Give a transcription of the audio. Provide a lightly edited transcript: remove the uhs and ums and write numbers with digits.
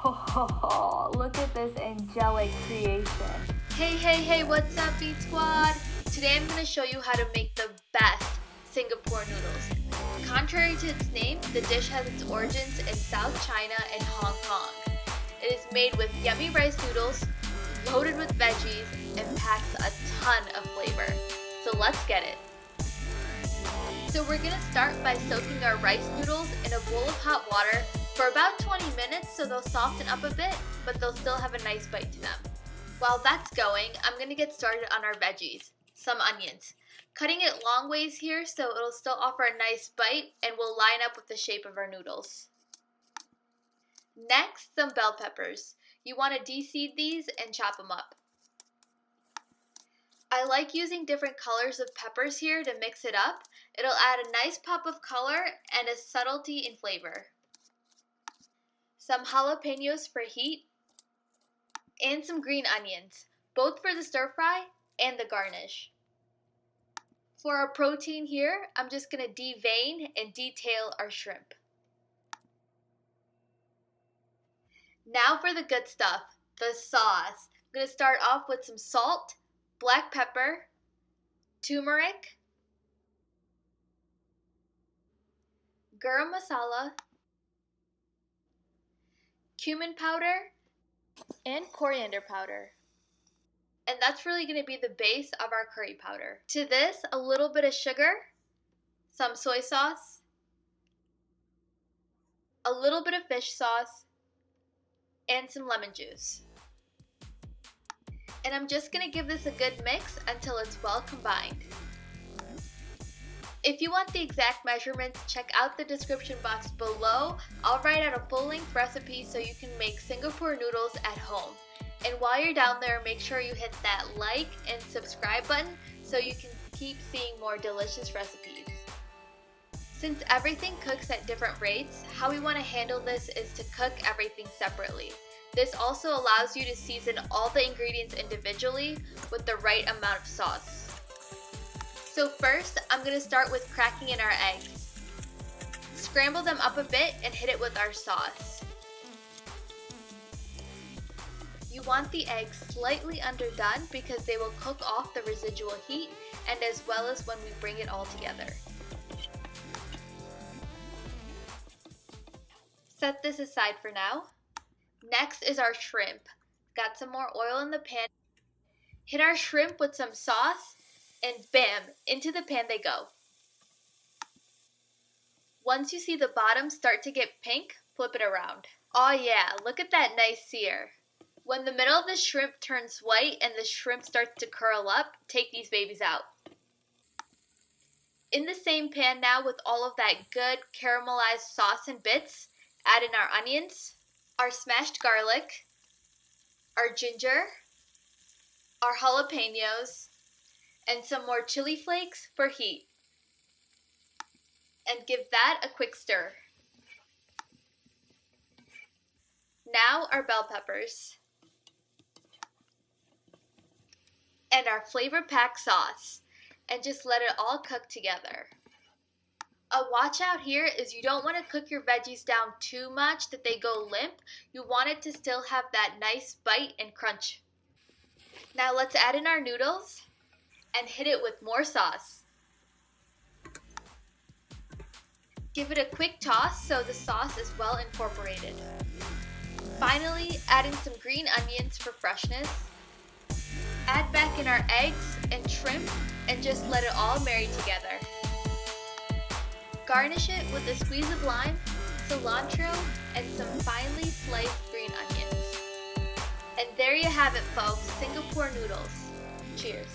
Oh, look at this angelic creation. Hey, what's up, Beat Squad? Today I'm going to show you how to make the best Singapore noodles. Contrary to its name, the dish has its origins in South China and Hong Kong. It is made with yummy rice noodles, loaded with veggies, and packs a ton of flavor. So let's get it. So we're going to start by soaking our rice noodles in a bowl of hot water for about 20 minutes so they'll soften up a bit, but they'll still have a nice bite to them. While that's going, I'm going to get started on our veggies. Some onions. Cutting it long ways here so it'll still offer a nice bite and will line up with the shape of our noodles. Next, some bell peppers. You want to de-seed these and chop them up. I like using different colors of peppers here to mix it up. It'll add a nice pop of color and a subtlety in flavor. Some jalapenos for heat, and some green onions, both for the stir fry and the garnish. For our protein here, I'm just going to devein and detail our shrimp. Now for the good stuff, the sauce. I'm going to start off with some salt, black pepper, turmeric, garam masala, cumin powder, and coriander powder. And that's really going to be the base of our curry powder. To this, a little bit of sugar, some soy sauce, a little bit of fish sauce, and some lemon juice. And I'm just going to give this a good mix until it's well combined. If you want the exact measurements, check out the description box below. I'll write out a full-length recipe so you can make Singapore noodles at home. And while you're down there, make sure you hit that like and subscribe button so you can keep seeing more delicious recipes. Since everything cooks at different rates, how we want to handle this is to cook everything separately. This also allows you to season all the ingredients individually with the right amount of sauce. So first, I'm going to start with cracking in our eggs. Scramble them up a bit and hit it with our sauce. You want the eggs slightly underdone because they will cook off the residual heat and as well as when we bring it all together. Set this aside for now. Next is our shrimp. Got some more oil in the pan. Hit our shrimp with some sauce and bam, into the pan they go. Once you see the bottom start to get pink, flip it around. Oh yeah, look at that nice sear. When the middle of the shrimp turns white and the shrimp starts to curl up, take these babies out. In the same pan now with all of that good caramelized sauce and bits, add in our onions, our smashed garlic, our ginger, our jalapenos, and some more chili flakes for heat. And give that a quick stir. Now our bell peppers. And our flavor-packed sauce. And just let it all cook together. A watch out here is you don't want to cook your veggies down too much that they go limp. You want it to still have that nice bite and crunch. Now let's add in our noodles and hit it with more sauce. Give it a quick toss so the sauce is well incorporated. Finally, add in some green onions for freshness. Add back in our eggs and shrimp and just let it all marry together. Garnish it with a squeeze of lime, cilantro, and some finely sliced green onions. And there you have it, folks, Singapore noodles. Cheers.